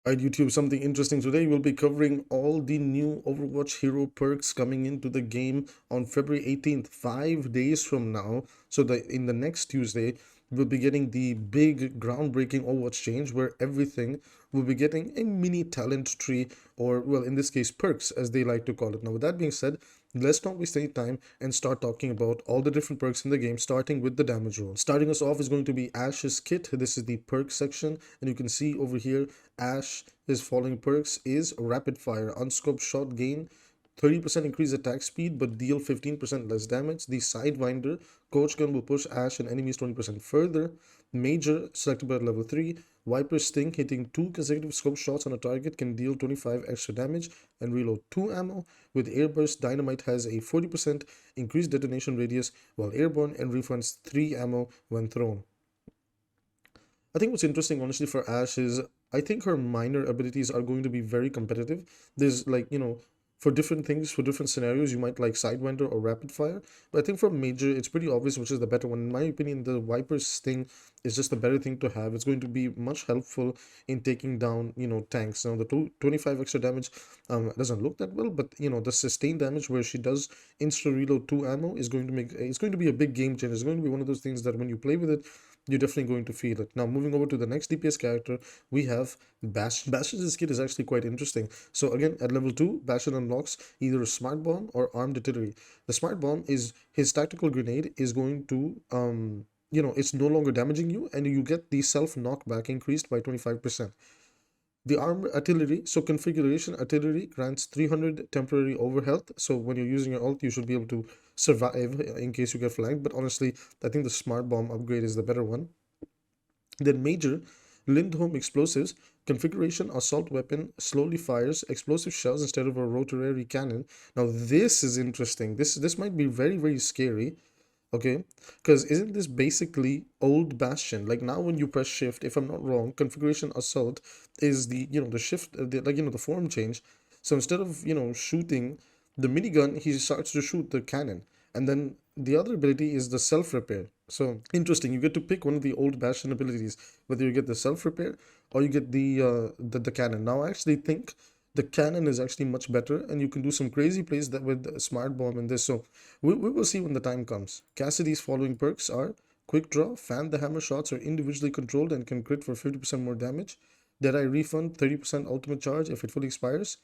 Alright, YouTube, something interesting today. We'll be covering all the new Overwatch hero perks coming into the game on February 18th, 5 days from now. So in the next Tuesday, we'll be getting the big groundbreaking Overwatch change where everything will be getting a mini talent tree, or well, in this case, perks as they like to call it. Now, with that being said, let's not waste any time and start talking about all the different perks in the game, starting with the damage roll. Starting us off is going to be Ashe's kit. This is the perk section, and you can see over here Ashe, his following perks is rapid fire, unscoped shot gain, 30% increase attack speed but deal 15% less damage. The Sidewinder coach gun will push Ashe and enemies 20% further. Major selectable at level 3. Viper Sting, hitting 2 consecutive scope shots on a target can deal 25 extra damage and reload 2 ammo. With Airburst, Dynamite has a 40% increased detonation radius, while Airborne and refunds 3 ammo when thrown. I think what's interesting, honestly, for Ashe is I think her minor abilities are going to be very competitive. There's like, for different things, for different scenarios, you might like Sidewinder or Rapid Fire. But I think for Major, it's pretty obvious which is the better one. In my opinion, the Viper's Sting is just the better thing to have. It's going to be much helpful in taking down, tanks. Now, the 25 extra damage doesn't look that well, but, the sustained damage where she does insta-reload 2 ammo is going to it's going to be a big game changer. It's going to be one of those things that when you play with it, you're definitely going to feel it. Now, moving over to the next DPS character, we have Bastion. Bastion's kit is actually quite interesting. So again, at level 2, Bastion unlocks either a Smart Bomb or Armed Artillery. The Smart Bomb is his tactical grenade is going to, it's no longer damaging you, and you get the self knockback increased by 25%. The armor artillery, so configuration artillery grants 300 temporary overhealth. So when you're using your ult, you should be able to survive in case you get flanked. But honestly, I think the smart bomb upgrade is the better one. Then major Lindholm explosives configuration assault weapon slowly fires explosive shells instead of a rotary cannon. Now this is interesting. This might be very scary. Okay, because isn't this basically old Bastion? Like now when you press shift, if I'm not wrong, configuration assault is the, the shift, the form change. So instead of, shooting the minigun, he starts to shoot the cannon. And then the other ability is the self-repair. So interesting, you get to pick one of the old Bastion abilities, whether you get the self-repair or you get the cannon. Now I actually think the cannon is actually much better, and you can do some crazy plays that with smart bomb in this. So we will see when the time comes. Cassidy's following perks are quick draw, fan the hammer shots are individually controlled and can crit for 50% more damage. Deadeye refund 30% ultimate charge if it fully expires.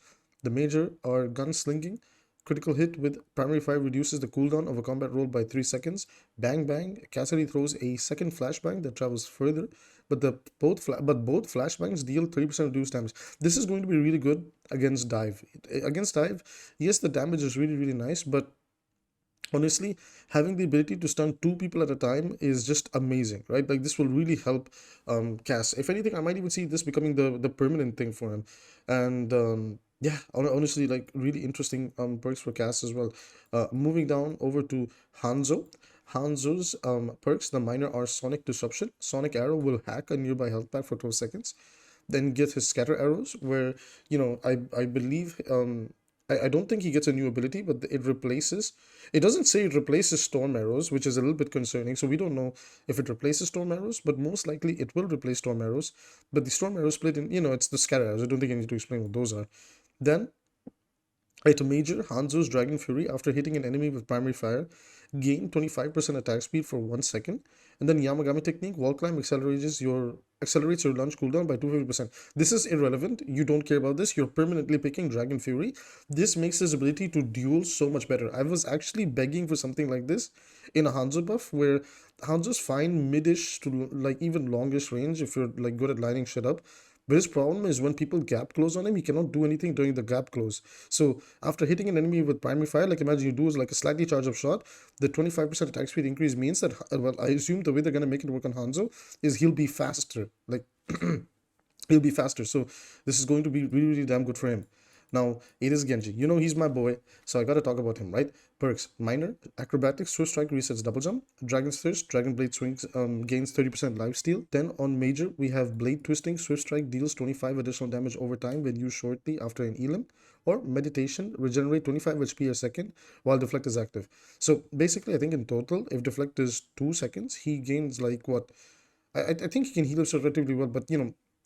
The major are gunslinging. Critical hit with primary fire reduces the cooldown of a combat roll by 3 seconds. Bang bang. Cassidy throws a second flashbang that travels further, but both flashbangs deal 30% reduced damage. This is going to be really good against dive. Against dive, yes, the damage is really nice, but honestly, having the ability to stun 2 people at a time is just amazing, right? Like this will really help Cass. If anything, I might even see this becoming the permanent thing for him. And yeah, honestly, like really interesting perks for Cass as well. Moving down over to Hanzo. Hanzo's perks, the minor are Sonic Disruption. Sonic Arrow will hack a nearby health pack for 12 seconds. Then get his Scatter Arrows, where, I believe I don't think he gets a new ability, but it doesn't say it replaces Storm Arrows, which is a little bit concerning. So we don't know if it replaces Storm Arrows, but most likely it will replace Storm Arrows. But the Storm Arrows split in, it's the Scatter Arrows. I don't think I need to explain what those are. Then item major, Hanzo's Dragon Fury, after hitting an enemy with primary fire, gain 25% attack speed for 1 second. And then Yamagami technique, wall climb accelerates your launch cooldown by 250%. This is irrelevant. You don't care about this. You're permanently picking Dragon Fury. This makes his ability to duel so much better. I was actually begging for something like this in a Hanzo buff, where Hanzo's fine midish to like even longish range if you're like good at lining shit up. But his problem is when people gap close on him, he cannot do anything during the gap close. So after hitting an enemy with primary fire, like imagine you do is like a slightly charged up shot, the 25% attack speed increase means that, well, I assume the way they're gonna make it work on Hanzo is he'll be faster. Like he'll be faster. So this is going to be really damn good for him. Now, it is Genji. He's my boy, so I gotta talk about him, right? Perks. Minor. Acrobatics. Swift Strike resets double jump. Dragon's Thirst. Dragon Blade swings gains 30% lifesteal. Then on Major, we have Blade Twisting. Swift Strike deals 25 additional damage over time when used shortly after an elim. Or Meditation. Regenerate 25 HP a second while Deflect is active. So basically, I think in total, if Deflect is 2 seconds, he gains like what? I think he can heal himself relatively well, but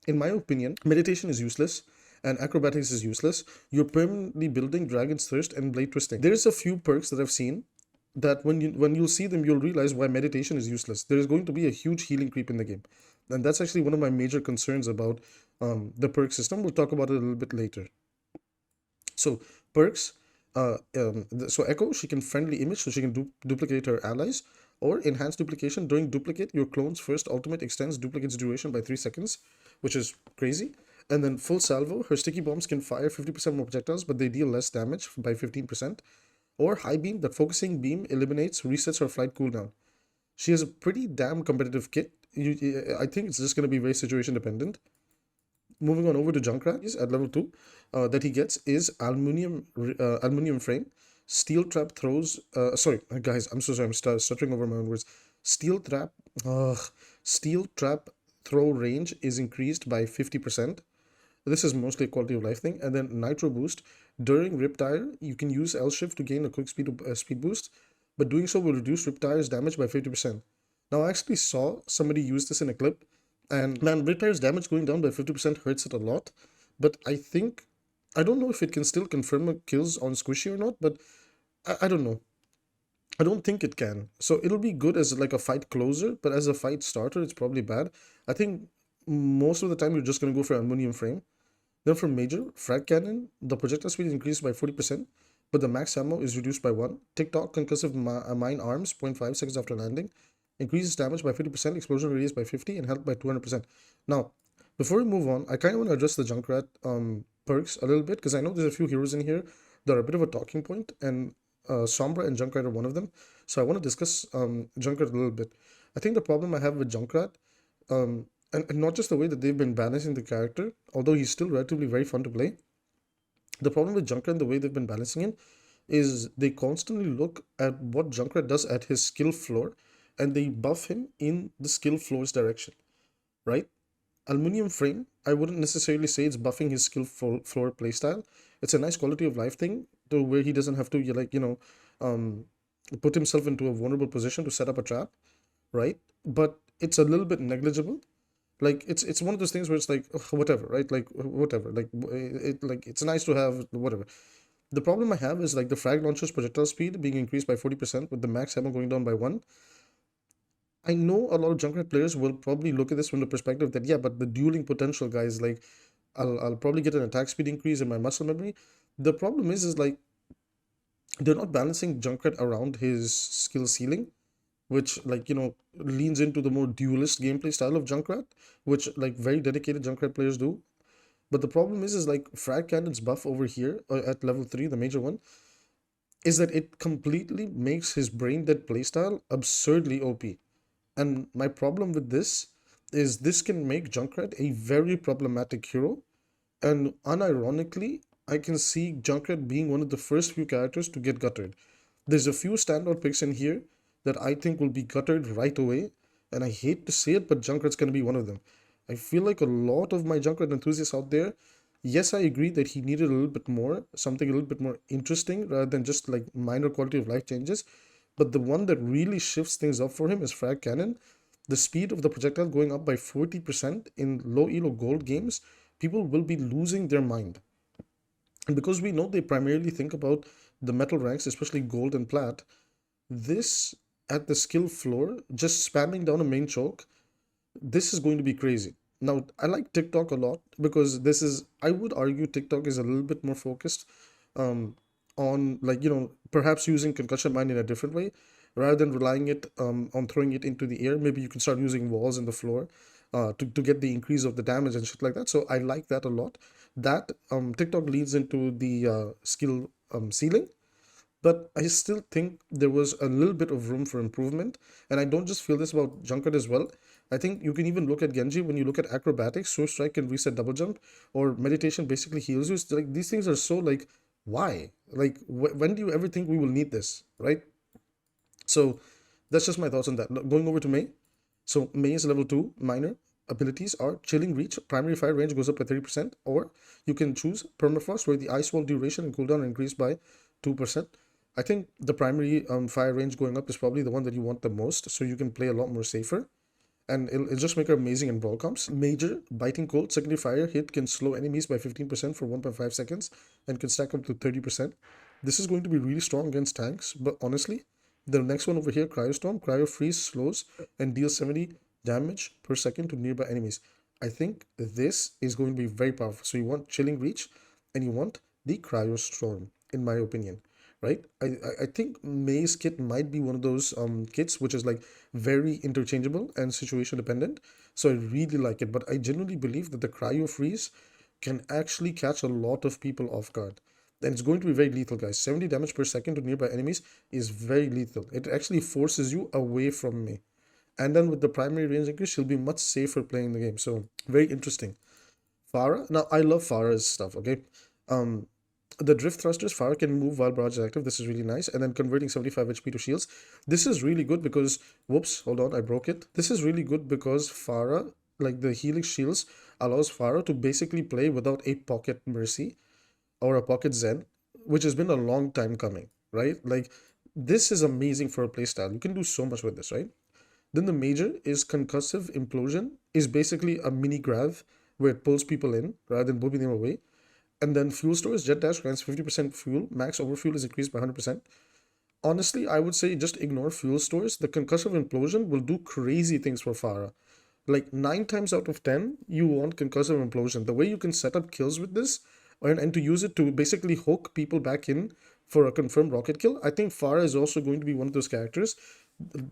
In my opinion, meditation is useless and acrobatics is useless. You're permanently building Dragon's Thirst and Blade Twisting. There's a few perks that I've seen that when you'll see them, you'll realize why meditation is useless. There is going to be a huge healing creep in the game. And that's actually one of my major concerns about the perk system. We'll talk about it a little bit later. So perks, so Echo, she can friendly image, so she can duplicate her allies, or enhance duplication. During duplicate, your clone's first ultimate extends duplicate's duration by 3 seconds, which is crazy. And then full salvo, her sticky bombs can fire 50% more projectiles, but they deal less damage by 15%. Or high beam, that focusing beam eliminates, resets her flight cooldown. She has a pretty damn competitive kit. I think it's just going to be very situation dependent. Moving on over to Junkrat is at level 2 that he gets is aluminum frame, steel trap throws. Sorry guys, I'm so sorry, I'm stuttering over my own words. Steel trap throw range is increased by 50%. This is mostly a quality of life thing. And then nitro boost, during Riptire you can use L shift to gain a quick speed boost, but doing so will reduce Riptire's damage by 50%. Now I actually saw somebody use this in a clip, and man, Riptire's damage going down by 50% hurts it a lot. But I don't know if it can still confirm kills on Squishy or not, but I don't know. I don't think it can. So it'll be good as like a fight closer, but as a fight starter, it's probably bad. I think most of the time you're just going to go for aluminum frame. Then for major, frag cannon, the projectile speed is increased by 40%, but the max ammo is reduced by 1. TikTok concussive mine arms, 0.5 seconds after landing. Increases damage by 50%, explosion radius by 50, and health by 200%. Now, before we move on, I kind of want to address the Junkrat perks a little bit, because I know there's a few heroes in here that are a bit of a talking point, and Sombra and Junkrat are one of them. So I want to discuss Junkrat a little bit. I think the problem I have with Junkrat, and not just the way that they've been balancing the character, although he's still relatively very fun to play. The problem with Junkrat and the way they've been balancing it is they constantly look at what Junkrat does at his skill floor, and they buff him in the skill floor's direction, right? Aluminum frame, I wouldn't necessarily say it's buffing his skill floor playstyle. It's a nice quality of life thing to where he doesn't have to put himself into a vulnerable position to set up a trap, right? But it's a little bit negligible. Like it's one of those things where it's like whatever, right? Like whatever, it's nice to have whatever. The problem I have is like the frag launcher's projectile speed being increased by 40% with the max ammo going down by 1. I know a lot of Junkrat players will probably look at this from the perspective that, yeah, but the dueling potential, guys, like, I'll probably get an attack speed increase in my muscle memory. The problem is like, they're not balancing Junkrat around his skill ceiling, which, like, leans into the more duelist gameplay style of Junkrat, which, like, very dedicated Junkrat players do. But the problem is like, Frag Cannon's buff over here at level 3, the major one, is that it completely makes his brain dead playstyle absurdly OP. And my problem with this is this can make Junkrat a very problematic hero. And unironically, I can see Junkrat being one of the first few characters to get guttered. There's a few standout picks in here that I think will be guttered right away. And I hate to say it, but Junkrat's going to be one of them. I feel like a lot of my Junkrat enthusiasts out there, yes, I agree that he needed a little bit more, something a little bit more interesting rather than just like minor quality of life changes. But the one that really shifts things up for him is Frag Cannon. The speed of the projectile going up by 40% in low elo gold games, people will be losing their mind. And because we know they primarily think about the metal ranks, especially gold and plat, this at the skill floor, just spamming down a main choke, this is going to be crazy. Now, I like TikTok a lot because this is, I would argue TikTok is a little bit more focused on like, perhaps using concussion mine in a different way rather than relying it on throwing it into the air. Maybe you can start using walls in the floor to get the increase of the damage and shit like that. So I like that a lot. That TikTok leads into the skill ceiling, but I still think there was a little bit of room for improvement. And I don't just feel this about Junkrat as well. I think you can even look at Genji. When you look at acrobatics, Sword Strike can reset double jump, or meditation basically heals you. It's like, these things are so like, why? Like, when do you ever think we will need this, right? So that's just my thoughts on that. Going over to Mei. So Mei is level 2 minor. Abilities are Chilling Reach, primary fire range goes up by 30%, or you can choose Permafrost, where the ice wall duration and cooldown increased by 2%. I think the primary fire range going up is probably the one that you want the most, so you can play a lot more safer. and it'll just make her amazing in brawl comps. Major, biting cold, secondary fire hit can slow enemies by 15% for 1.5 seconds and can stack up to 30%. This is going to be really strong against tanks, but honestly, the next one over here, Cryostorm, Cryo Freeze slows and deals 70 damage per second to nearby enemies. I think this is going to be very powerful. So you want Chilling Reach and you want the Cryostorm, in my opinion, right? I think May's kit might be one of those kits which is like very interchangeable and situation dependent. So I really like it, but I genuinely believe that the Cryo Freeze can actually catch a lot of people off guard. And it's going to be very lethal, guys. 70 damage per second to nearby enemies is very lethal. It actually forces you away from me. And then with the primary range increase, she'll be much safer playing the game. So very interesting. Pharah. Now, I love Pharah's stuff, okay? The drift thrusters, Pharah can move while barrage is active. This is really nice. And then converting 75 HP to shields. This is really good because, whoops, hold on, I broke it. This is really good because Pharah, like the healing shields, allows Pharah to basically play without a pocket Mercy or a pocket Zen, which has been a long time coming, right? Like, this is amazing for a playstyle. You can do so much with this, right? Then the major is Concussive Implosion, is basically a mini grav where it pulls people in rather than moving them away. And then Fuel Stores, Jet Dash grants 50% fuel, max overfuel is increased by 100%. Honestly, I would say just ignore Fuel Stores. The Concussive Implosion will do crazy things for Pharah. Like 9 times out of 10, you want Concussive Implosion. The way you can set up kills with this and to use it to basically hook people back in for a confirmed rocket kill, I think Pharah is also going to be one of those characters,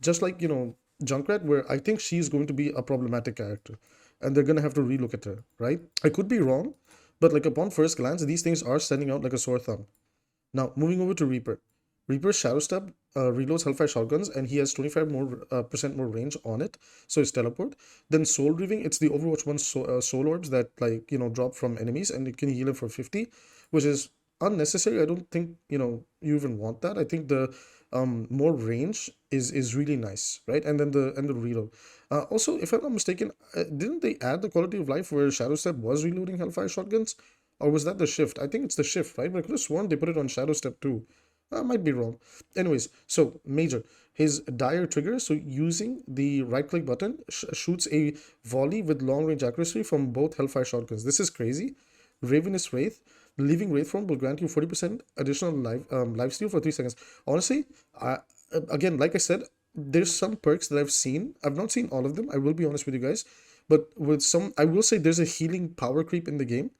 just like, you know, Junkrat, where I think she's going to be a problematic character and they're going to have to relook at her, right? I could be wrong, but like upon first glance, these things are standing out like a sore thumb. Now, moving over to Reaper. Reaper's Shadow Step reloads Hellfire Shotguns and he has 25% more range on it, so it's teleport. Then Soul Reaving, it's the Overwatch 1 Soul Orbs that, like, you know, drop from enemies and it can heal them for 50, which is unnecessary. I don't think, you know, you even want that. I think the more range is really nice, right? And then the reload. Also, if I'm not mistaken, didn't they add the quality of life where Shadow Step was reloading Hellfire Shotguns? Or was that the shift? I think it's the shift, right? But I could have sworn they put it on Shadow Step too. I might be wrong. Anyways, so Major, his dire trigger, so using the right click button, shoots a volley with long range accuracy from both Hellfire Shotguns. This is crazy. Ravenous Wraith, leaving Wraith form will grant you 40% additional life steal for 3 seconds. Honestly, again, like I said, there's some perks that I've seen. I've not seen all of them, I will be honest with you guys. But with some, I will say there's a healing power creep in the game.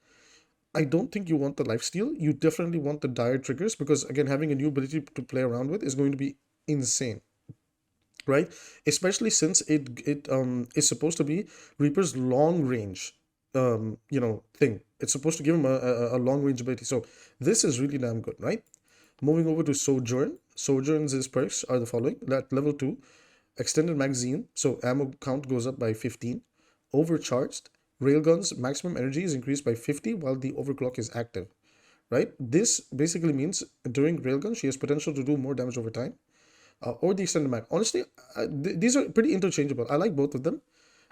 I don't think you want the lifesteal. You definitely want the dire triggers because, again, having a new ability to play around with is going to be insane, right? Especially since it is supposed to be Reaper's long range, you know, thing. It's supposed to give him a long range ability. So this is really damn good, right? Moving over to Sojourn. Sojourn's perks are the following. At level 2, extended magazine, so ammo count goes up by 15. Overcharged. Railgun's maximum energy is increased by 50 while the overclock is active, right? This basically means during Railgun, she has potential to do more damage over time, or the extended mag. Honestly, these are pretty interchangeable. I like both of them.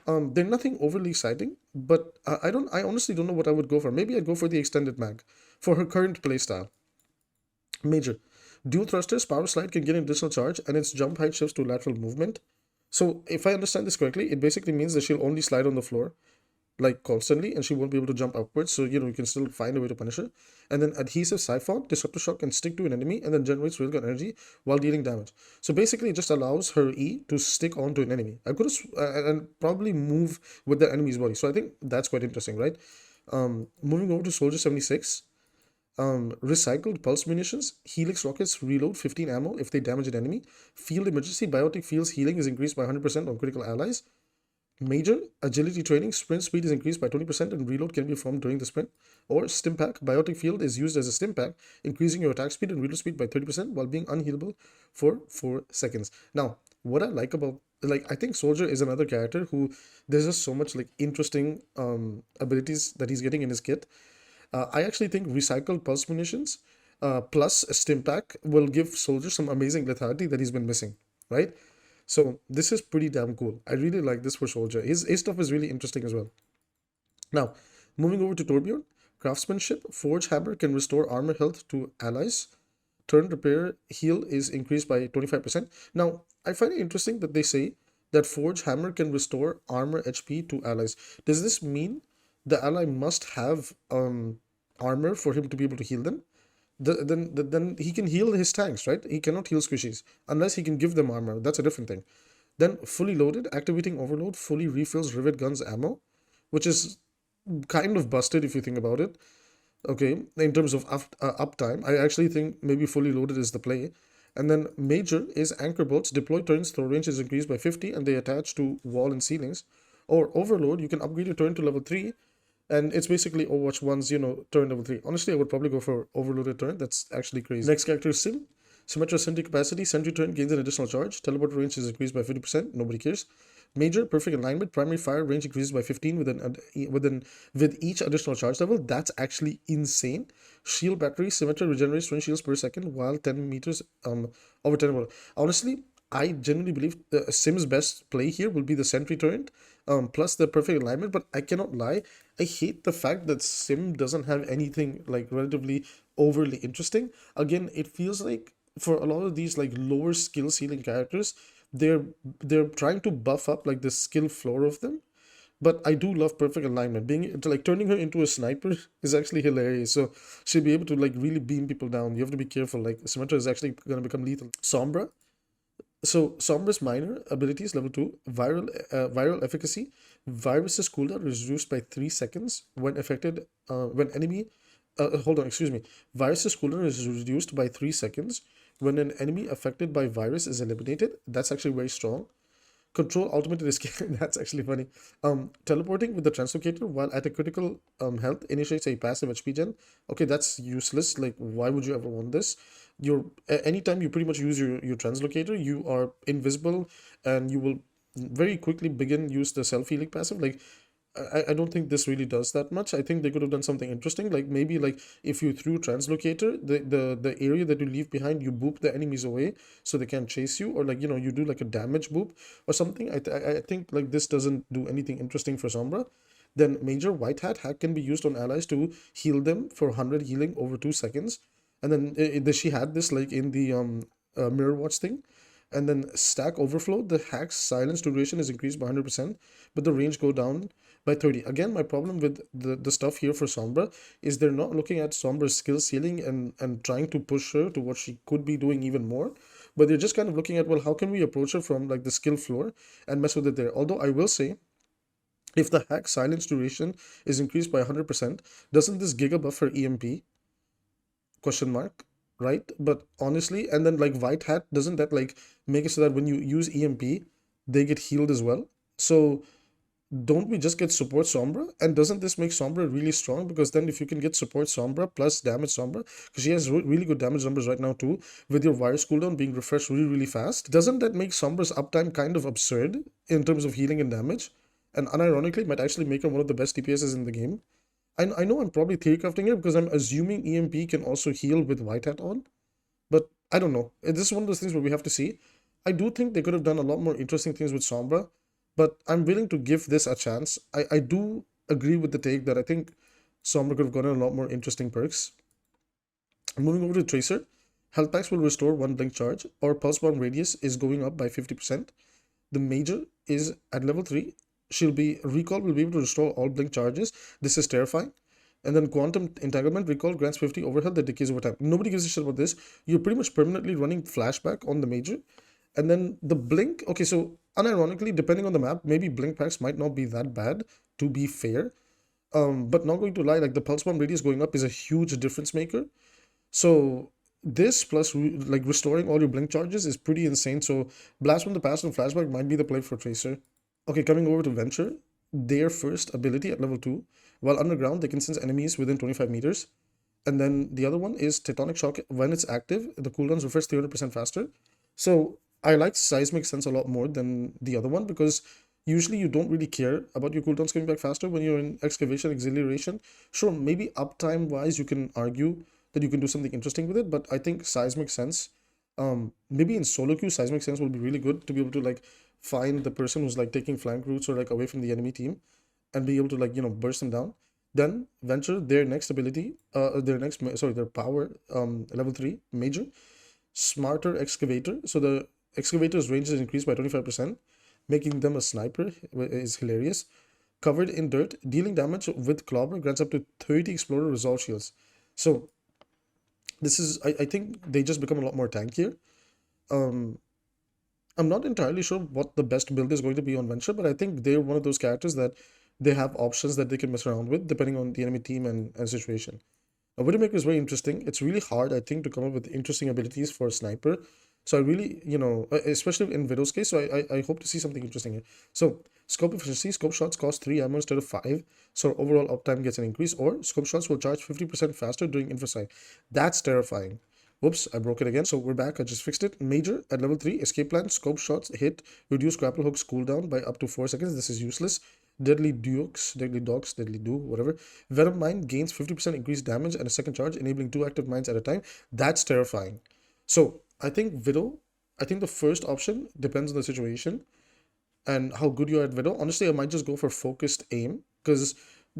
They're nothing overly exciting, but I honestly don't know what I would go for. Maybe I'd go for the extended mag for her current playstyle. Major. Dual thrusters, power slide can get an additional charge, and its jump height shifts to lateral movement. So if I understand this correctly, it basically means that she'll only slide on the floor like constantly and she won't be able to jump upwards, so you know you can still find a way to punish her. And then adhesive siphon, disruptor shock can stick to an enemy and then generates railgun energy while dealing damage. So basically it just allows her E to stick onto an enemy. I could have and probably move with the enemy's body, so I think that's quite interesting, right? Moving over to Soldier 76. Recycled pulse munitions, helix rockets reload 15 ammo if they damage an enemy. Field emergency, biotic fields healing is increased by 100% on critical allies. Major agility training, sprint speed is increased by 20% and reload can be formed during the sprint. Or stim pack, biotic field is used as a stim pack, increasing your attack speed and reload speed by 30% while being unhealable for 4 seconds. Now, what I like about, like, I think Soldier is another character who there's just so much like interesting abilities that he's getting in his kit. I actually think recycled pulse munitions plus a stim pack will give Soldier some amazing lethality that he's been missing, right? So this is pretty damn cool. I really like this for Soldier. His stuff is really interesting as well. Now, moving over to Torbjorn. Craftsmanship. Forge Hammer can restore armor health to allies. Turn repair heal is increased by 25%. Now, I find it interesting that they say that Forge Hammer can restore armor HP to allies. Does this mean the ally must have armor for him to be able to heal them? Then he can heal his tanks, right? He cannot heal squishies unless he can give them armor. That's a different thing. Then fully loaded, activating overload fully refills rivet guns ammo, which is kind of busted if you think about it. Okay, in terms of uptime, I actually think maybe fully loaded is the play. And then major is anchor bolts. Deploy turns, throw range is increased by 50 and they attach to wall and ceilings. Or overload, you can upgrade your turn to level 3 and it's basically Overwatch 1's, turn level 3. Honestly, I would probably go for overloaded turn. That's actually crazy. Next character is Sim. Symmetra sentry capacity. Sentry turn gains an additional charge. Teleport range is increased by 50%. Nobody cares. Major perfect alignment. Primary fire range increases by 15 with each additional charge level. That's actually insane. Shield battery. Symmetra regenerates 20 shields per second while 10 meters over 10 water. Honestly, I genuinely believe Sim's best play here will be the sentry turret, plus the perfect alignment. But I cannot lie, I hate the fact that Sim doesn't have anything like relatively overly interesting. Again, it feels like for a lot of these like lower skill ceiling characters, they're trying to buff up like the skill floor of them. But I do love perfect alignment. Being to like turning her into a sniper is actually hilarious. So she'll be able to like really beam people down. You have to be careful. Like Symmetra is actually gonna become lethal. Sombra. So Sombra's minor abilities level 2, viral efficacy. Virus's cooldown is reduced by 3 seconds when affected when enemy hold on, excuse me. Virus's cooldown is reduced by 3 seconds when an enemy affected by virus is eliminated. That's actually very strong. Control ultimate escape. That's actually funny. Teleporting with the translocator while at a critical health initiates a passive HP gen. Okay, that's useless. Like, why would you ever want this? Anytime you pretty much use your translocator, you are invisible and you will very quickly use the self-healing passive. Like, I don't think this really does that much. I think they could have done something interesting. Like maybe like if you threw translocator, the area that you leave behind, you boop the enemies away so they can't chase you, or like you do like a damage boop or something. I think like this doesn't do anything interesting for Sombra. Then major white hat hack can be used on allies to heal them for 100 healing over 2 seconds. And then she had this like in the mirror watch thing. And then stack overflow, the hack's silence duration is increased by 100%, but the range go down by 30. Again, my problem with the stuff here for Sombra is they're not looking at Sombra's skill ceiling and trying to push her to what she could be doing even more, but they're just kind of looking at, well, how can we approach her from like the skill floor and mess with it there. Although I will say, if the hack silence duration is increased by 100%, doesn't this giga buff her EMP? Question mark, right? But honestly, and then like white hat, doesn't that like make it so that when you use EMP, they get healed as well? So don't we just get support Sombra? And doesn't this make Sombra really strong? Because then if you can get support Sombra plus damage Sombra, because she has really good damage numbers right now too, with your virus cooldown being refreshed really fast, doesn't that make Sombra's uptime kind of absurd in terms of healing and damage? And unironically, might actually make her one of the best DPSs in the game. I know I'm probably theory crafting it because I'm assuming EMP can also heal with white hat on, but I don't know. This is one of those things where we have to see. I do think they could have done a lot more interesting things with Sombra, but I'm willing to give this a chance. I do agree with the take that I think Sombra could have gotten a lot more interesting perks. Moving over to Tracer, health packs will restore 1 blink charge, or pulse bomb radius is going up by 50%. The major is at level 3. Recall will be able to restore all blink charges. This is terrifying. And then quantum entanglement recall grants 50 overhealth that decays over time. Nobody gives a shit about this. You're pretty much permanently running flashback on the major. And then the blink, okay, so unironically, depending on the map, maybe blink packs might not be that bad, to be fair. But not going to lie, like the pulse bomb radius going up is a huge difference maker. So this plus like restoring all your blink charges is pretty insane. So blast from the past and flashback might be the play for Tracer. Okay, coming over to Venture, their first ability at level 2. While underground, they can sense enemies within 25 meters. And then the other one is Tectonic Shock. When it's active, the cooldowns refresh 300% faster. So I like Seismic Sense a lot more than the other one because usually you don't really care about your cooldowns coming back faster when you're in Excavation, Exhilaration. Sure, maybe uptime-wise, you can argue that you can do something interesting with it, but I think Seismic Sense, maybe in solo queue, Seismic Sense will be really good to be able to like find the person who's like taking flank routes or like away from the enemy team and be able to like burst them down. Then Venture, their next ability, their power, level 3 major, Smarter Excavator. So the excavator's range is increased by 25%. making them a sniper is hilarious. Covered in dirt, dealing damage with Clobber grants up to 30 Explorer Resolve Shields. So this is, I think they just become a lot more tankier. Um, I'm not entirely sure what the best build is going to be on Venture, but I think they're one of those characters that they have options that they can mess around with depending on the enemy team and situation. Widowmaker is very interesting. It's really hard, I think, to come up with interesting abilities for a sniper. So I really, especially in Widow's case, so I hope to see something interesting here. So scope efficiency, scope shots cost 3 ammo instead of 5. So overall uptime gets an increase, or scope shots will charge 50% faster during infanticide. That's terrifying. Whoops, I broke it again. So we're back. I just fixed it. Major at level 3. Escape plan. Scope shots hit. Reduce grapple hooks cooldown by up to 4 seconds. This is useless. Deadly Dukes, Deadly Dogs, Deadly Do, whatever. Venom Mine gains 50% increased damage and a second charge, enabling 2 active mines at a time. That's terrifying. So I think Widow, I think the first option depends on the situation and how good you are at Widow. Honestly, I might just go for focused aim because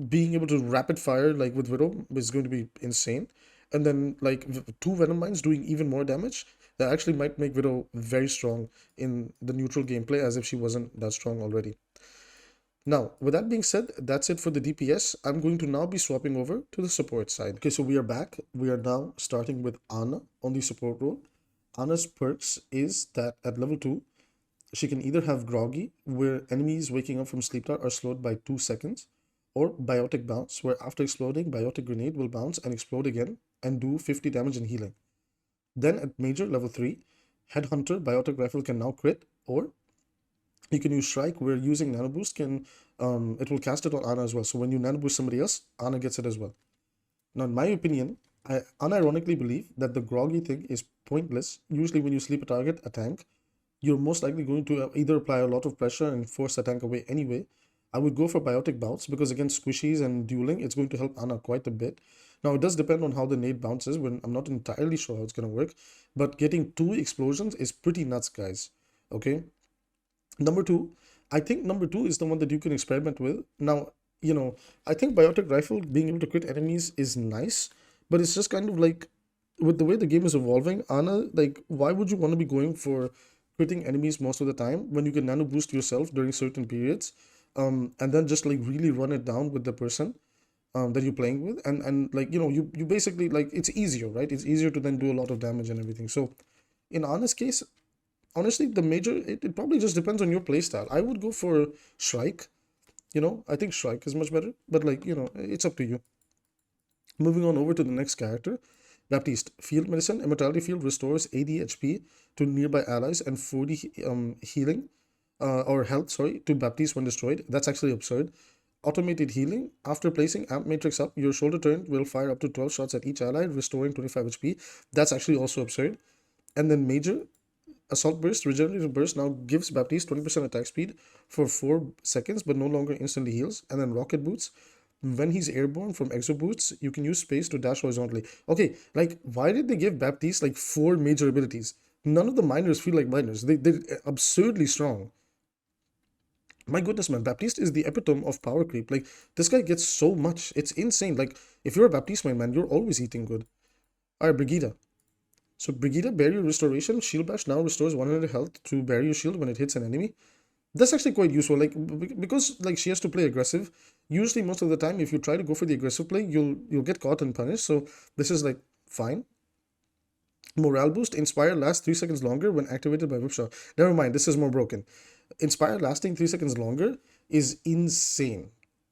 being able to rapid fire like with Widow is going to be insane. And then like 2 Venom Mines doing even more damage, that actually might make Widow very strong in the neutral gameplay as if she wasn't that strong already. Now, with that being said, that's it for the DPS. I'm going to now be swapping over to the support side. Okay, so we are back. We are now starting with Ana on the support role. Ana's perks is that at level 2, she can either have Groggy, where enemies waking up from sleep talk are slowed by 2 seconds, or Biotic Bounce, where after exploding, Biotic Grenade will bounce and explode again and do 50 damage and healing. Then at Major level 3, Headhunter Biotic Rifle can now crit, or you can use Shrike, where using Nano Boost can, it will cast it on Ana as well. So when you Nano Boost somebody else, Ana gets it as well. Now, in my opinion, I unironically believe that the Groggy thing is pointless. Usually when you sleep a target, a tank, you're most likely going to either apply a lot of pressure and force the tank away anyway. I would go for Biotic Bounce because against squishies and dueling, it's going to help Ana quite a bit. Now, it does depend on how the nade bounces, when I'm not entirely sure how it's going to work, but getting 2 explosions is pretty nuts, guys. Okay? Number 2, I think number 2 is the one that you can experiment with. Now, I think Biotic Rifle being able to crit enemies is nice, but it's just kind of like, with the way the game is evolving, Ana, like, why would you want to be going for critting enemies most of the time when you can nano boost yourself during certain periods, and then just like really run it down with the person that you're playing with, and like, you basically, like, it's easier, right? It's easier to then do a lot of damage and everything. So in Ana's case, honestly, the major, it probably just depends on your playstyle. I would go for Shrike. I think Shrike is much better, but like, it's up to you. Moving on over to the next character, Baptiste. Field Medicine. Immortality Field restores 80 HP to nearby allies and 40 healing, or health, sorry, to Baptiste when destroyed. That's actually absurd. Automated healing. After placing Amp Matrix up, your shoulder turn will fire up to 12 shots at each ally, restoring 25 HP. That's actually also absurd. And then Major. Assault Burst, Regenerative Burst now gives Baptiste 20% attack speed for 4 seconds, but no longer instantly heals. And then Rocket Boots. When he's airborne from Exo Boots, you can use space to dash horizontally. Okay, like, why did they give Baptiste like 4 major abilities? None of the minors feel like minors. They're absurdly strong. My goodness, man, Baptiste is the epitome of power creep. Like, this guy gets so much. It's insane. Like, if you're a Baptiste man, you're always eating good. Alright, Brigitte. So Brigitte, Barrier Restoration, Shield Bash now restores 100 health to Barrier Shield when it hits an enemy. That's actually quite useful, like, because like she has to play aggressive. Usually most of the time, if you try to go for the aggressive play, you'll get caught and punished. So this is like fine. Morale Boost, Inspire lasts 3 seconds longer when activated by Whipshot. Never mind, this is more broken. Inspire lasting 3 seconds longer is insane.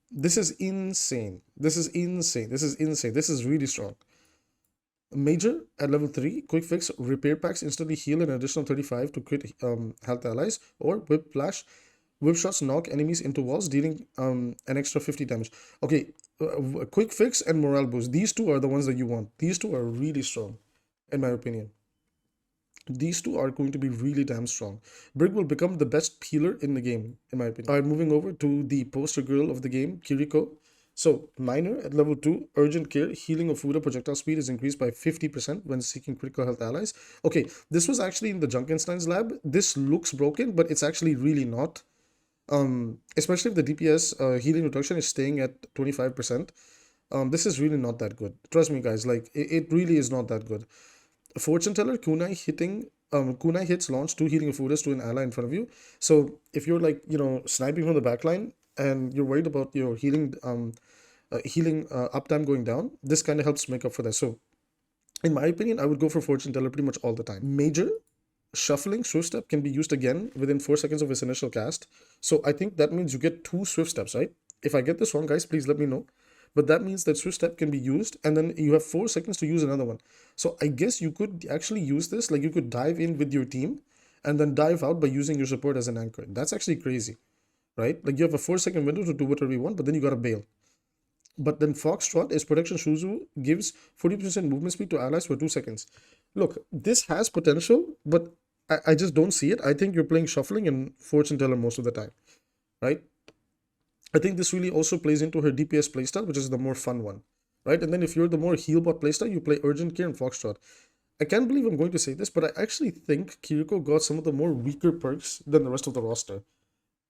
This is insane. This is insane. This is insane. This is really strong. Major at level 3, Quick Fix, Repair Packs instantly heal an additional 35 to crit health allies, or Whiplash, Whip Shots knock enemies into walls, dealing an extra 50 damage. Okay, Quick Fix and Morale Boost, these two are the ones that you want. These two are really strong, in my opinion. These two are going to be really damn strong. Brig will become the best healer in the game, in my opinion. Alright, moving over to the poster girl of the game, Kiriko. So, Minor at level 2, Urgent Care, healing of Fuda projectile speed is increased by 50% when seeking critical health allies. Okay, this was actually in the Junkenstein's lab. This looks broken, but it's actually really not. Especially if the DPS healing reduction is staying at 25%. This is really not that good. Trust me, guys, like, it really is not that good. Fortune Teller, Kunai hitting kunai hits launch 2 healing Fudas to an ally in front of you. So if you're like, sniping from the backline and you're worried about your healing uptime going down, this kind of helps make up for that. So in my opinion, I would go for Fortune Teller pretty much all the time. Major shuffling swift step can be used again within 4 seconds of its initial cast. So I think that means you get 2 swift steps, right? If I get this wrong, guys, please let me know. But that means that swift step can be used and then you have 4 seconds to use another one. So I guess you could actually use this, like you could dive in with your team and then dive out by using your support as an anchor. That's actually crazy, right? Like you have a 4-second window to do whatever you want, but then you gotta bail. But then Foxtrot is protection Shuzu gives 40% movement speed to allies for 2 seconds. Look, this has potential, but I just don't see it. I think you're playing shuffling and fortune teller most of the time, right? I think this really also plays into her DPS playstyle, which is the more fun one, right? And then if you're the more healbot playstyle, you play Urgent Care and Foxtrot. I can't believe I'm going to say this, but I actually think Kiriko got some of the more weaker perks than the rest of the roster.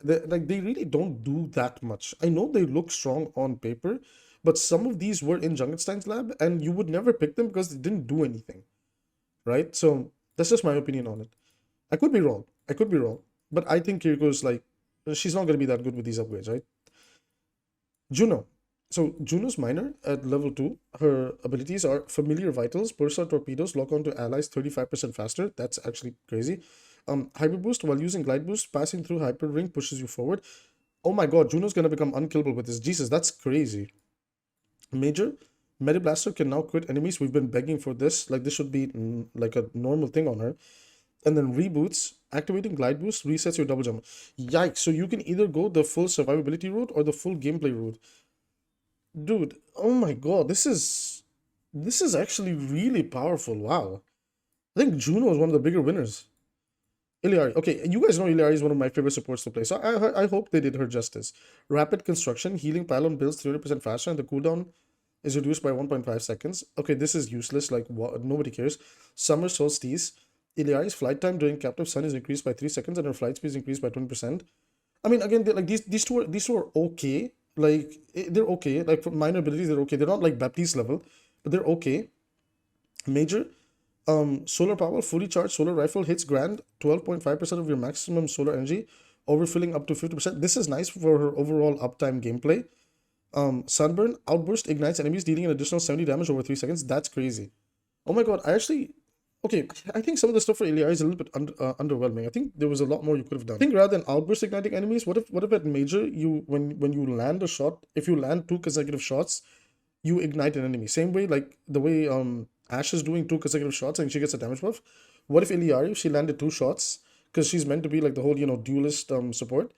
They really don't do that much. I know they look strong on paper, but some of these were in Junkenstein's lab, and you would never pick them because they didn't do anything, right? So that's just my opinion on it. I could be wrong. I could be wrong, but I think Kiriko's like she's not going to be that good with these upgrades, right? Juno. So Juno's minor at level 2, her abilities are Familiar Vitals, Burst Out Torpedoes, lock onto allies 35% faster. That's actually crazy. Hyper Boost, while using Glide Boost, passing through Hyper Ring pushes you forward. Oh my god, Juno's gonna become unkillable with this. Jesus, that's crazy. Major, Mediblaster can now crit enemies. We've been begging for this. Like, this should be like a normal thing on her. And then reboots, activating Glide Boost resets your double jump. Yikes, so you can either go the full survivability route or the full gameplay route. Dude, oh my god, this is actually really powerful. Wow. I think Juno is one of the bigger winners. Illari. Okay, you guys know Illari is one of my favorite supports to play, so I hope they did her justice. Rapid construction, healing pylon builds 30% faster, and the cooldown is reduced by 1.5 seconds. Okay, this is useless, like what, nobody cares. Summer Solstice. Illari's flight time during Captive Sun is increased by 3 seconds, and her flight speed is increased by 20%. I mean, again, like these two are okay. Like they're okay. Like for minor abilities, they're okay. They're not like Baptiste level, but they're okay. Major, solar power, fully charged solar rifle hits grand 12.5% of your maximum solar energy, overfilling up to 50%. This is nice for her overall uptime gameplay. Sunburn, outburst ignites enemies, dealing an additional 70 damage over 3 seconds. That's crazy. Oh my god, okay, I think some of the stuff for Illari is a little bit underwhelming. I think there was a lot more you could have done. I think rather than outburst igniting enemies, what if at major when you land a shot, if you land 2 consecutive shots, you ignite an enemy. Same way like the way Ashe is doing 2 consecutive shots and she gets a damage buff. What if Illari, if she landed 2 shots, because she's meant to be like the whole duelist support.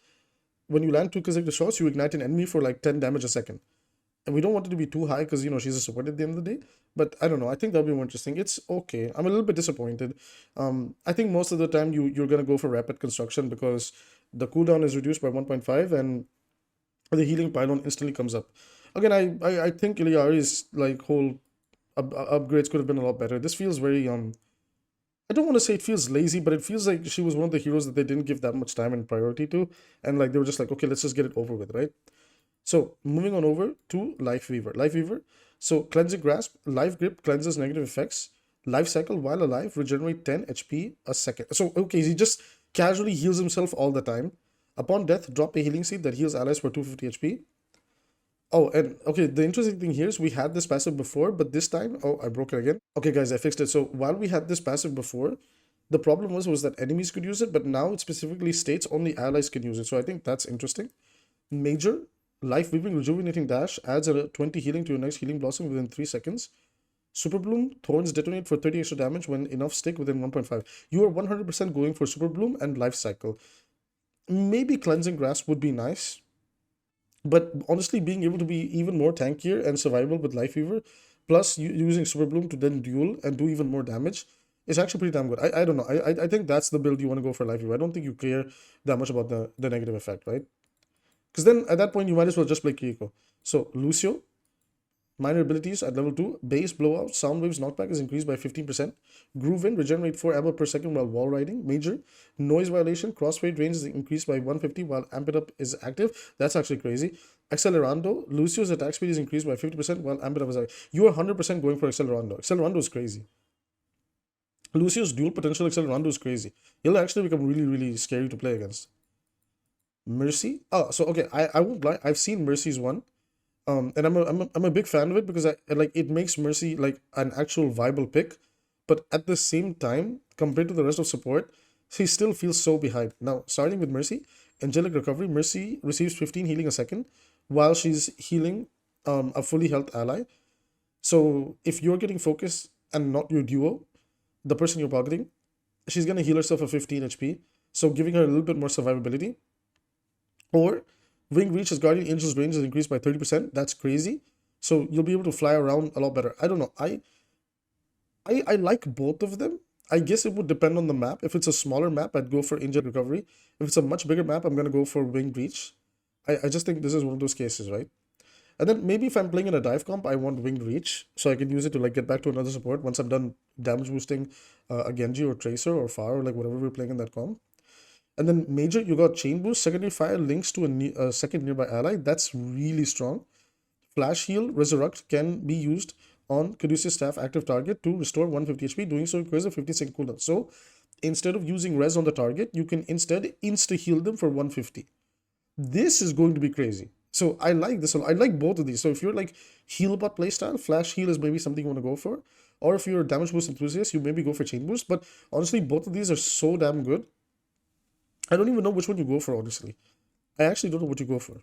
When you land 2 consecutive shots, you ignite an enemy for like 10 damage a second. And we don't want it to be too high because she's a support at the end of the day. But I don't know. I think that'll be more interesting. It's okay. I'm a little bit disappointed. I think most of the time you're gonna go for rapid construction because the cooldown is reduced by 1.5 and the healing pylon instantly comes up. Again, I think Illari's like whole upgrades could have been a lot better. This feels very I don't want to say it feels lazy, but it feels like she was one of the heroes that they didn't give that much time and priority to, and like they were just like, okay, let's just get it over with, right? So moving on over to Lifeweaver. Lifeweaver. So Cleansing Grasp, Life Grip cleanses negative effects. Life Cycle, while alive, regenerate 10 HP a second. So okay, he just casually heals himself all the time. Upon death, drop a healing seed that heals allies for 250 HP. Oh, and okay, the interesting thing here is we had this passive before, but this time, oh, I broke it again. Okay, guys, I fixed it. So while we had this passive before, the problem was that enemies could use it, but now it specifically states only allies can use it. So I think that's interesting. Major, Life Weaving Rejuvenating Dash adds a 20 healing to your next healing blossom within 3 seconds. Super Bloom, Thorns detonate for 30 extra damage when enough stick within 1.5. You are 100% going for Super Bloom and Life Cycle. Maybe Cleansing Grasp would be nice. But honestly, being able to be even more tankier and survivable with Lifeweaver, plus using Super Bloom to then duel and do even more damage, is actually pretty damn good. I don't know. I think that's the build you want to go for Lifeweaver. I don't think you care that much about the negative effect, right? Because then at that point, you might as well just play Kiriko. So Lucio, minor abilities at level 2, base blowout, sound waves knockback is increased by 15%. Groove in, regenerate 4 ammo per second while wall riding. Major, noise violation, crossfade range is increased by 150 while amp it up is active. That's actually crazy. Accelerando, Lucio's attack speed is increased by 50% while amp it up is active. You are 100% going for Accelerando. Accelerando is crazy. Lucio's dual potential excel Rondo is crazy. He'll actually become really, really scary to play against. Mercy? Oh, so okay, I won't lie. I've seen Mercy's one. And I'm a big fan of it because like it makes Mercy like an actual viable pick, but at the same time, compared to the rest of support, she still feels so behind. Now, starting with Mercy, Angelic Recovery, Mercy receives 15 healing a second while she's healing a fully health ally. So if you're getting focus and not your duo, the person you're targeting, she's gonna heal herself for 15 HP, so giving her a little bit more survivability. Or Wing Reach's Guardian Angel's range is increased by 30%. That's crazy. So you'll be able to fly around a lot better. I don't know. I like both of them. I guess it would depend on the map. If it's a smaller map, I'd go for Angel Recovery. If it's a much bigger map, I'm gonna go for Wing Reach. I just think this is one of those cases, right? And then maybe if I'm playing in a dive comp, I want Winged Reach, so I can use it to like get back to another support once I'm done damage boosting a Genji or Tracer or Pharah or like whatever we're playing in that comp. And then major, you got Chain Boost, Secondary Fire links to a second nearby ally. That's really strong. Flash Heal, Resurrect can be used on Caduceus Staff active target to restore 150 HP. Doing so requires a 50-second cooldown. So instead of using res on the target, you can instead insta-heal them for 150. This is going to be crazy. So I like this. I like both of these. So if you're like heal bot playstyle, Flash Heal is maybe something you want to go for. Or if you're a damage boost enthusiast, you maybe go for Chain Boost. But honestly, both of these are so damn good. I don't even know which one you go for, honestly. I actually don't know what you go for.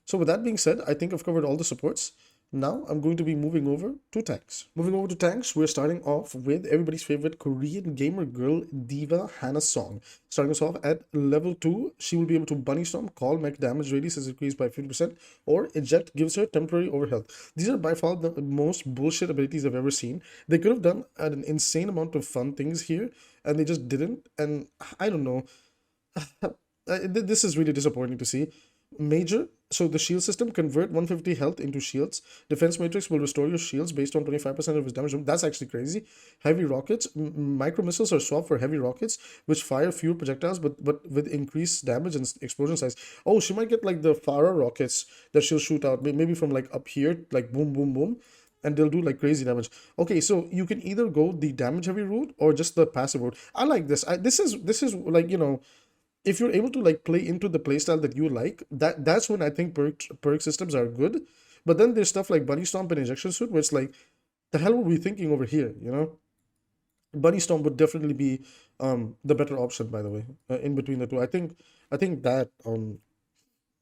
So with that being said, I think I've covered all the supports. Now I'm going to be moving over to tanks. Moving over to tanks, we're starting off with everybody's favorite Korean gamer girl, Diva Hana Song. Starting us off at level 2, she will be able to Bunny Storm, Call Mech damage radius is increased by 50%, or Eject gives her temporary overhealth. These are by far the most bullshit abilities I've ever seen. They could have done an insane amount of fun things here, and they just didn't, and I don't know. This is really disappointing to see. Major, so the shield system, convert 150 health into shields. Defense matrix will restore your shields based on 25% of his damage. That's actually crazy. Heavy rockets, micro missiles are swapped for heavy rockets, which fire fewer projectiles but with increased damage and explosion size. Oh, she might get like the Pharah rockets that she'll shoot out, maybe from like up here, like boom, boom, boom, and they'll do like crazy damage. Okay, so you can either go the damage heavy route or just the passive route. I like this. This is like, you know, if you're able to like play into the playstyle that you like, that's when I think perk systems are good. But then there's stuff like Bunny Stomp and Injection Suit, where it's like, the hell were we thinking over here, you know? Bunny Stomp would definitely be the better option, by the way, in between the two. I think that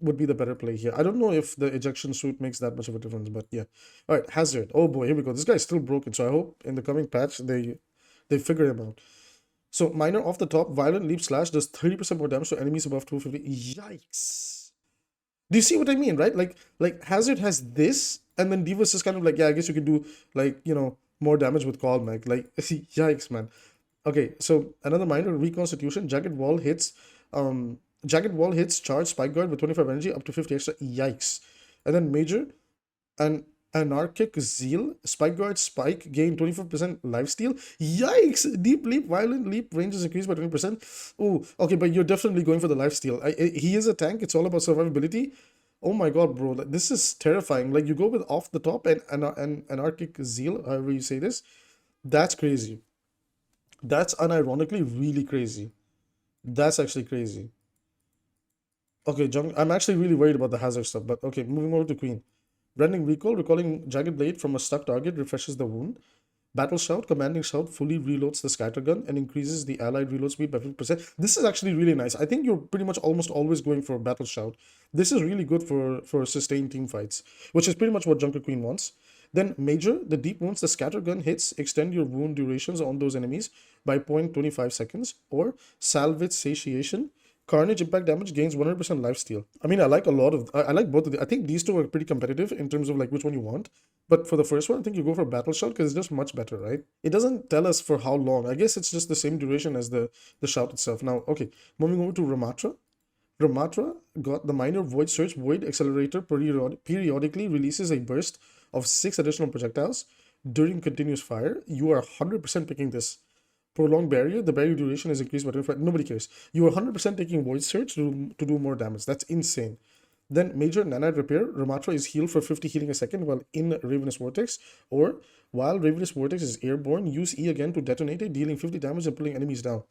would be the better play here. I don't know if the Ejection Suit makes that much of a difference, but yeah. All right, Hazard. Oh boy, here we go. This guy's still broken, so I hope in the coming patch they figure him out. So minor off the top, violent leap slash does 30% more damage to enemies above 250. Yikes. Do you see what I mean, right? Like Hazard has this, and then Diva's just kind of like, yeah, I guess you could do like, you know, more damage with Call Mech. Like, yikes, man. Okay, so another minor, reconstitution, jagged wall hits charge spike guard with 25 energy up to 50 extra. Yikes. And then major, and Anarchic Zeal, Spike Guard, Spike, gain 24% lifesteal. Yikes! Deep Leap, Violent Leap, range is increased by 20%. Oh, okay, but you're definitely going for the lifesteal. He is a tank, it's all about survivability. Oh my god, bro, this is terrifying. Like, you go with off the top and Anarchic Zeal, however you say this. That's crazy. That's unironically really crazy. That's actually crazy. Okay, I'm actually really worried about the hazard stuff, but okay, moving over to Queen. Rending Recall, recalling Jagged Blade from a stuck target refreshes the wound. Battle Shout, Commanding Shout fully reloads the Scattergun and increases the allied reload speed by 50%. This is actually really nice. I think you're pretty much almost always going for Battle Shout. This is really good for sustained team fights, which is pretty much what Junker Queen wants. Then Major, the deep wounds, the Scattergun hits extend your wound durations on those enemies by 0.25 seconds. Or Salvage Satiation, Carnage impact damage gains 100% lifesteal. I mean, I like a lot of, I like both of them. I think these two are pretty competitive in terms of like which one you want. But for the first one, I think you go for Battle Shout because it's just much better, right? It doesn't tell us for how long. I guess it's just the same duration as the shout itself. Now, okay, moving over to Ramattra. Ramattra got the minor Void Search Void Accelerator periodically releases a burst of 6 additional projectiles during continuous fire. You are 100% picking this. Prolonged barrier, the barrier duration is increased by 25. Nobody cares. You are 100% taking Void Search to do more damage. That's insane. Then Major Nanite Repair, Ramattra is healed for 50 healing a second while in Ravenous Vortex. Or While Ravenous Vortex is airborne, use E again to detonate it, dealing 50 damage and pulling enemies down.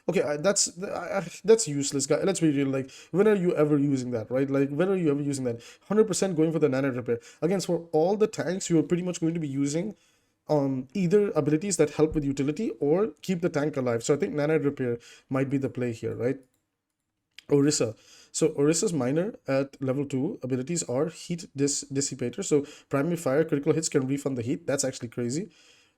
Okay, that's useless, guy. Let's be real. Like, when are you ever using that, right? Like, when are you ever using that? 100% going for the nano repair. Again, for all the tanks, you are pretty much going to be using either abilities that help with utility or keep the tank alive. So I think nano repair might be the play here, right? Orisa. So Orisa's minor at level 2 abilities are Heat Dissipator. So primary fire, critical hits can refund the heat. That's actually crazy.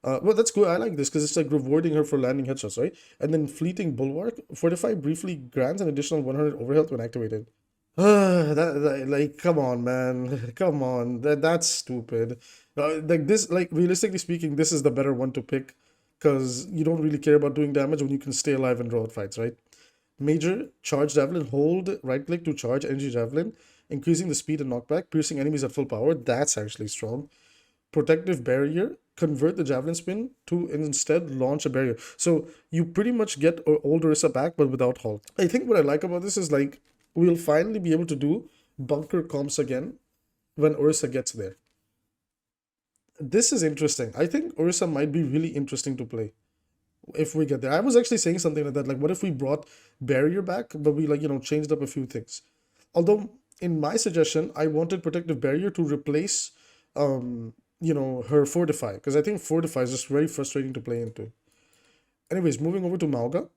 Well, that's good. I like this because it's like rewarding her for landing headshots, right? And then Fleeting Bulwark. Fortify briefly grants an additional 100 overhealth when activated. Like, come on, man. Come on. That's stupid. Like, this, like, realistically speaking, this is the better one to pick because you don't really care about doing damage when you can stay alive in road fights, right? Major, charge javelin, hold right click to charge energy javelin, increasing the speed and knockback, piercing enemies at full power. That's actually strong. Protective barrier, convert the javelin spin to instead launch a barrier. So you pretty much get old Orisa back, but without halt. I think what I like about this is like we'll finally be able to do bunker comps again when Orisa gets there. This is interesting. I think Orisa might be really interesting to play if we get there. I was actually saying something like that, like what if we brought barrier back, but we, like, you know, changed up a few things. Although in my suggestion, I wanted protective barrier to replace you know, her fortify, because I think fortify is just very frustrating to play into. Anyways, moving over to Mauga.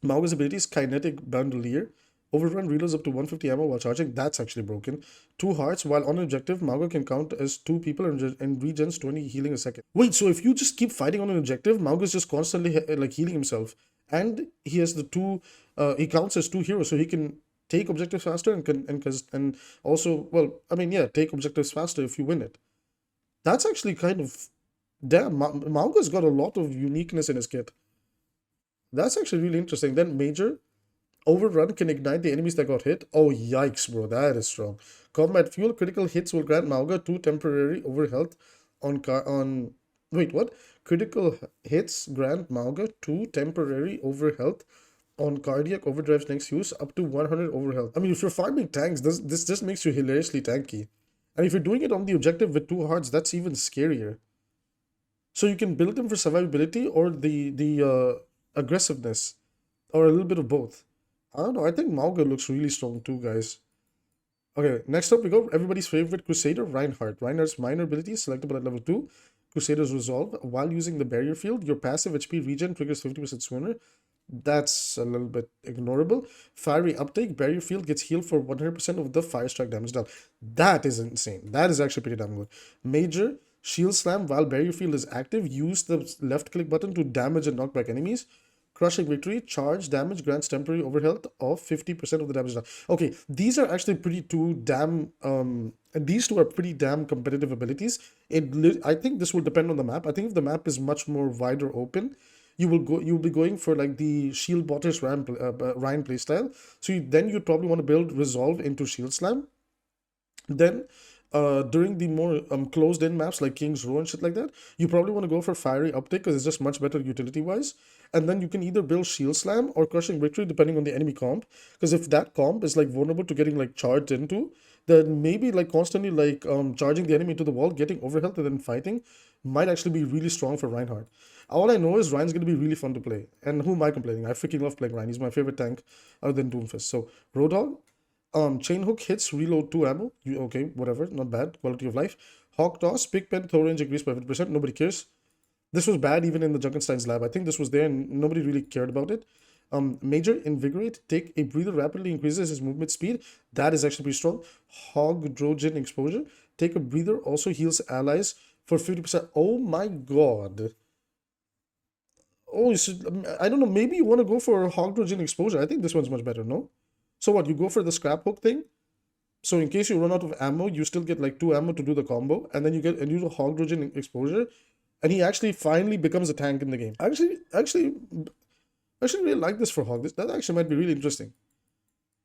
Mauga's ability is kinetic bandolier. Overrun reloads up to 150 ammo while charging. That's actually broken. 2 hearts. While on objective, Mauga can count as 2 people and regens 20 healing a second. Wait, so if you just keep fighting on an objective, Mauga's just constantly like healing himself. And he has the 2, he counts as 2 heroes, so he can take objectives faster and also, well, I mean, yeah, take objectives faster if you win it. That's actually kind of, damn, Mauga's got a lot of uniqueness in his kit. That's actually really interesting. Then Major, Overrun can ignite the enemies that got hit. Oh, yikes, bro. That is strong. Combat Fuel, critical hits will grant Mauga 2 temporary overhealth on... Wait, what? Critical hits grant Mauga 2 temporary overhealth on cardiac overdrive's next use, up to 100 overhealth. I mean, if you're farming tanks, this just makes you hilariously tanky. And if you're doing it on the objective with 2 hearts, that's even scarier. So you can build them for survivability or the aggressiveness, or a little bit of both. I don't know. I think Mauga looks really strong too, guys. Okay, next up we go. Everybody's favorite Crusader, Reinhardt. Reinhardt's minor ability is selectable at level 2. Crusader's Resolve. While using the barrier field, your passive HP regen triggers 50% sooner. That's a little bit ignorable. Fiery Uptake. Barrier field gets healed for 100% of the fire strike damage done. That is insane. That is actually pretty damn good. Major, Shield Slam. While barrier field is active, use the left click button to damage and knock back enemies. Crushing Victory, charge damage grants temporary overhealth of 50% of the damage done. Okay, these are actually pretty these two are pretty damn competitive abilities. I think this will depend on the map. I think if the map is much more wide or open, you'll be going for like the Shield Botters Ryan playstyle. So then you'd probably want to build Resolve into Shield Slam. Then during the more closed-in maps like King's Row and shit like that, you probably want to go for Fiery Uptake because it's just much better utility-wise. And then you can either build Shield Slam or Crushing Victory depending on the enemy comp. Because if that comp is like vulnerable to getting like charged into, then maybe like constantly like charging the enemy into the wall, getting overhealth and then fighting might actually be really strong for Reinhardt. All I know is Ryan's going to be really fun to play. And who am I complaining? I freaking love playing Ryan. He's my favorite tank other than Doomfist. So Roadhog. Chain Hook hits, reload 2 ammo. Okay, whatever, not bad. Quality of life. Hawk Toss, Pick Pen, throw range increased by 50%. Nobody cares. This was bad even in the Junkenstein's lab. I think this was there and nobody really cared about it. Major, Invigorate, take a breather, rapidly increases his movement speed. That is actually pretty strong. Hydrogen Exposure, take a breather, also heals allies for 50%. Oh my god. Oh, I don't know, maybe you want to go for Hydrogen Exposure. I think this one's much better, no? So what, you go for the scrap hook thing? So in case you run out of ammo, you still get like 2 ammo to do the combo, and then you use a Hydrogen Exposure, and he actually finally becomes a tank in the game. I actually really like this for Hog. That actually might be really interesting.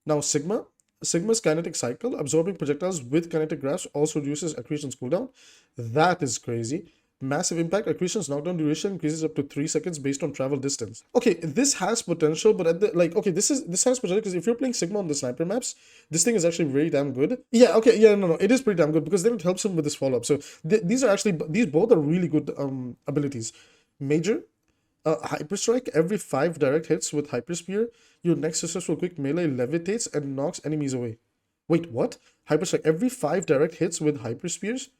Now Sigma. Sigma's kinetic cycle, absorbing projectiles with kinetic grasp, also reduces accretion's cooldown. That is crazy. Massive impact, accretion's knockdown duration increases up to 3 seconds based on travel distance. Okay, this has potential, but at the okay, this has potential because if you're playing Sigma on the sniper maps, this thing is actually very damn good. Yeah, okay, yeah, no, it is pretty damn good because then it helps him with this follow-up. So these are actually these both are really good abilities. Major, Hyper Strike, every 5 direct hits with Hyper Spear, your next successful quick melee levitates and knocks enemies away. Wait, what? Hyper Strike, every 5 direct hits with Hyper Spears,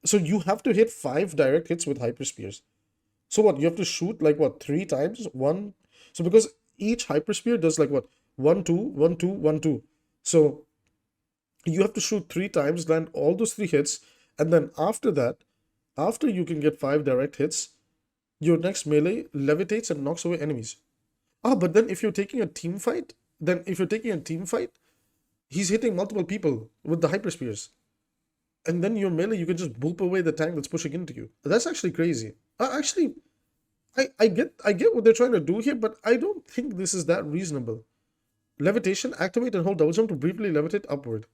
so you have to hit 5 direct hits with Hyper Spears. So what? You have to shoot like what, 3 times? One. So because each Hyper Spear does like what? 1, 2, 1, 2, 1, 2. So you have to shoot 3 times, land all those 3 hits, and then after that, after you can get 5 direct hits, your next melee levitates and knocks away enemies. But then if you're taking a team fight, he's hitting multiple people with the Hyper Spears. And then your melee, you can just boop away the tank that's pushing into you. That's actually crazy. Actually, I get what they're trying to do here, but I don't think this is that reasonable. Levitation, activate and hold double jump to briefly levitate upward.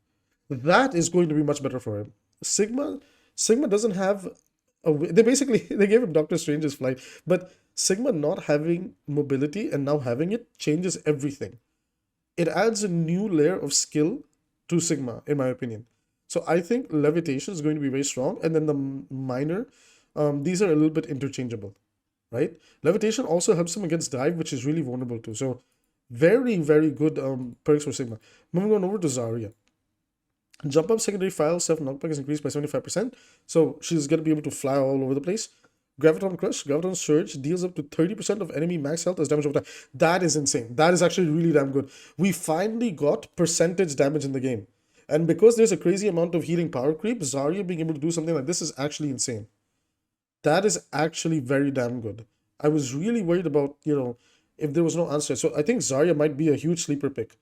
That is going to be much better for him. Sigma doesn't have they gave him Doctor Strange's flight, but Sigma not having mobility and now having it changes everything. It adds a new layer of skill to Sigma, in my opinion. So I think levitation is going to be very strong, and then the minor, these are a little bit interchangeable, right? Levitation also helps him against dive, which is really vulnerable too. So very, very good perks for Sigma. Moving on over to Zarya. Jump up secondary file self knockback is increased by 75%, so she's gonna be able to fly all over the place. Graviton Crush, Graviton Surge deals up to 30% of enemy max health as damage over time. That is insane. That is actually really damn good. We finally got percentage damage in the game. And because there's a crazy amount of healing power creep, Zarya being able to do something like this is actually insane. That is actually very damn good. I was really worried about, if there was no answer. So I think Zarya might be a huge sleeper pick.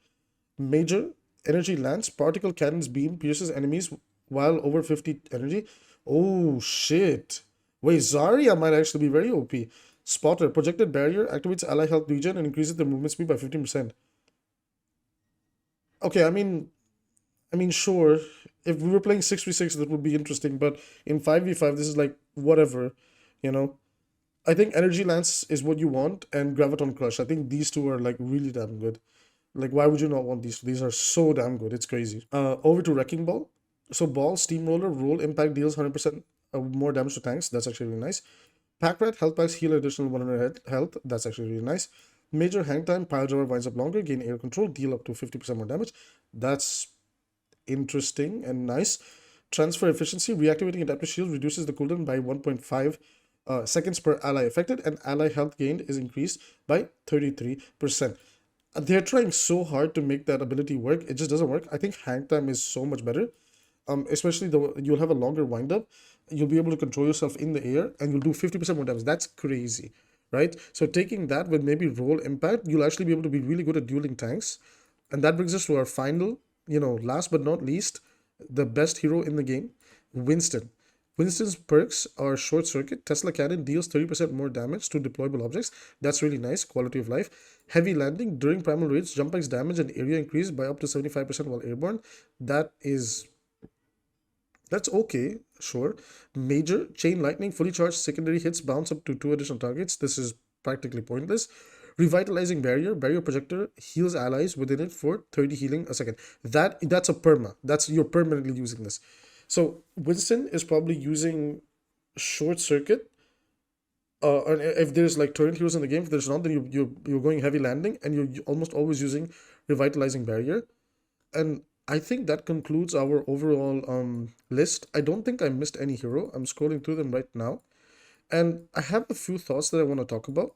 Major, Energy Lance, Particle Cannon's beam pierces enemies while over 50 energy. Oh, shit. Wait, Zarya might actually be very OP. Spotter, Projected Barrier, activates ally health regen and increases the movement speed by 15%. Okay, I mean, sure, if we were playing 6v6, that would be interesting, but in 5v5, this is like, whatever, I think Energy Lance is what you want, and Graviton Crush. I think these two are, like, really damn good. Like, why would you not want these? These are so damn good. It's crazy. Over to Wrecking Ball. So, Ball, Steamroller, Roll, Impact deals 100% more damage to tanks. That's actually really nice. Pack Rat, Health Packs heal additional 100 health. That's actually really nice. Major Hang Time, Pile Driver winds up longer, gain air control, deal up to 50% more damage. That's interesting and nice. Transfer efficiency, reactivating adaptive shield reduces the cooldown by 1.5 seconds per ally affected, and ally health gained is increased by 33%. They're trying so hard to make that ability work. It just doesn't work. I think hang time is so much better. Especially though you'll have a longer wind up. You'll be able to control yourself in the air and you'll do 50% more damage. That's crazy, right? So taking that with maybe roll impact, you'll actually be able to be really good at dueling tanks. And that brings us to our final, last but not least, the best hero in the game, Winston. Winston's perks are Short Circuit. Tesla Cannon deals 30% more damage to deployable objects. That's really nice. Quality of life. Heavy Landing. During primal raids, jump packs damage and area increase by up to 75% while airborne. That's okay, sure. Major. Chain Lightning. Fully charged secondary hits bounce up to 2 additional targets. This is practically pointless. Revitalizing Barrier. Barrier Projector heals allies within it for 30 healing a second. That's a perma. You're permanently using this. So Winston is probably using Short Circuit. And if there's like turret heroes in the game, if there's not, then you're going Heavy Landing, and you're almost always using Revitalizing Barrier. And I think that concludes our overall list. I don't think I missed any hero. I'm scrolling through them right now, and I have a few thoughts that I want to talk about.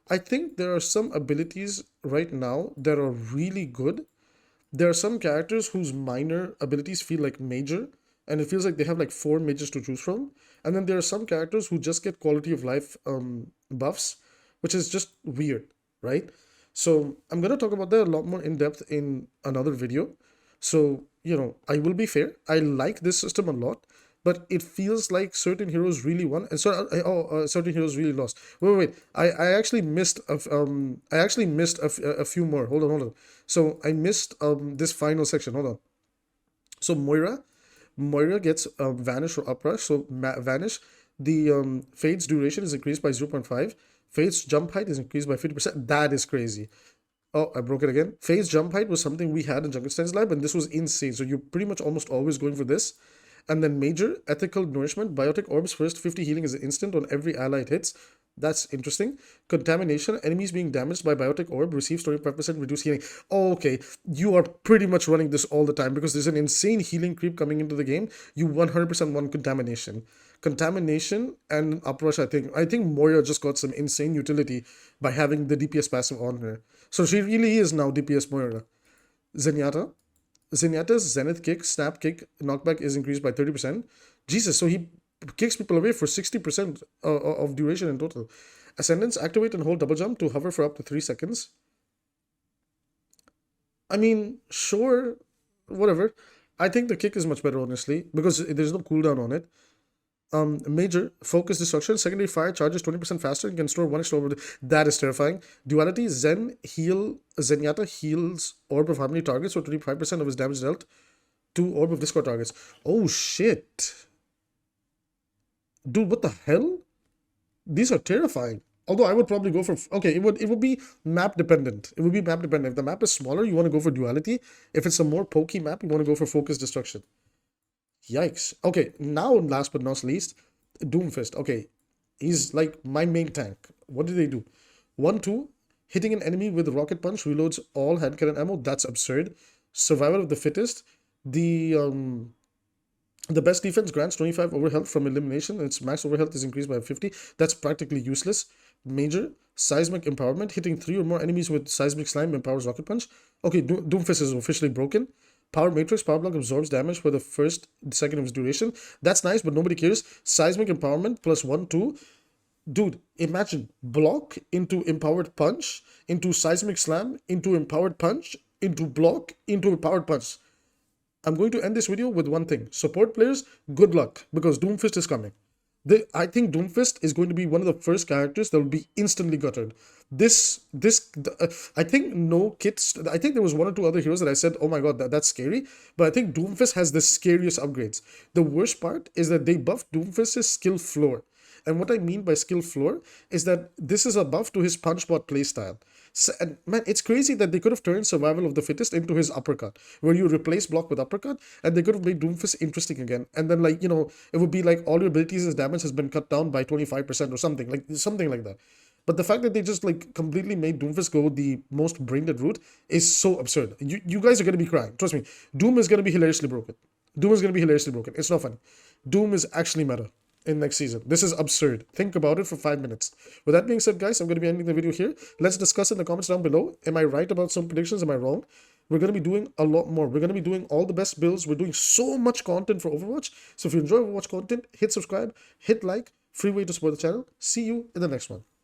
I think there are some abilities right now that are really good. There are some characters whose minor abilities feel like major, and it feels like they have like 4 majors to choose from. And then there are some characters who just get quality of life buffs, which is just weird, right? So I'm going to talk about that a lot more in depth in another video. So, I will be fair. I like this system a lot, but it feels like certain heroes really won and certain heroes really lost. Wait. I actually missed a few more. Hold on. So I missed this final section. Hold on. So Moira Moira gets Vanish or Uprush. So Vanish, the Fade's duration is increased by 0.5. Fade's jump height is increased by 50%. That is crazy. Oh, I broke it again. Phase jump height was something we had in Junkenstein's lab, and this was insane. So you're pretty much almost always going for this. And then major ethical nourishment, biotic orbs first 50 healing is instant on every ally it hits. That's interesting. Contamination, enemies being damaged by biotic orb receives 25% reduced healing. Oh, okay, you are pretty much running this all the time because there's an insane healing creep coming into the game. You 100% want contamination. Contamination and uprush, I think Moira just got some insane utility by having the DPS passive on her. So she really is now DPS Moira. Zenyatta. Zenyatta's Zenith kick, snap kick, knockback is increased by 30%. Jesus, so he kicks people away for 60% of duration in total. Ascendance, activate and hold double jump to hover for up to 3 seconds. I mean, sure, whatever. I think the kick is much better, honestly, because there's no cooldown on it. Major focus destruction, secondary fire charges 20% faster and can store 1 extra orb. That is terrifying. Duality, Zenyatta heals orb of harmony targets for 25% of his damage dealt to orb of discord targets. Oh shit. Dude, what the hell? These are terrifying. Although I would probably go for, okay, it would be map dependent. It would be map dependent. If the map is smaller, you want to go for duality. If it's a more pokey map, you want to go for focus destruction. Yikes. Okay, now last but not least, Doomfist. Okay, he's like my main tank. What do they do? 1-2, hitting an enemy with rocket punch reloads all hand cannon ammo. That's absurd. Survival of the fittest. The best defense grants 25 overhealth from elimination, and its max overhealth is increased by 50. That's practically useless. Major seismic empowerment. Hitting 3 or more enemies with seismic slime empowers rocket punch. Okay, Doomfist is officially broken. Power Matrix, Power Block absorbs damage for the first second of its duration. That's nice, but nobody cares. Seismic Empowerment plus 1-2. Dude, imagine block into Empowered Punch, into Seismic Slam, into Empowered Punch, into block, into Empowered Punch. I'm going to end this video with one thing. Support players, good luck, because Doomfist is coming. I think Doomfist is going to be one of the first characters that will be instantly gutted. I think no kits. I think there was 1 or 2 other heroes that I said, oh my god, that's scary. But I think Doomfist has the scariest upgrades. The worst part is that they buffed Doomfist's skill floor. And what I mean by skill floor is that this is a buff to his punchbot playstyle. So, and man, it's crazy that they could have turned survival of the fittest into his uppercut, where you replace block with uppercut, and they could have made Doomfist interesting again. And then, like, you know, it would be like all your abilities' damage has been cut down by 25% or something like that. But the fact that they just like completely made Doomfist go the most brain dead route is so absurd. You guys are gonna be crying. Trust me. Doom is gonna be hilariously broken. It's not funny. Doom is actually meta in next season. This is absurd. Think about it for 5 minutes. With that being said, guys, I'm going to be ending the video here. Let's discuss in the comments down below. Am I right about some predictions? Am I wrong? We're going to be doing a lot more. We're going to be doing all the best builds. We're doing so much content for Overwatch. So if you enjoy Overwatch content, hit subscribe, hit like. Free way to support the channel. See you in the next one.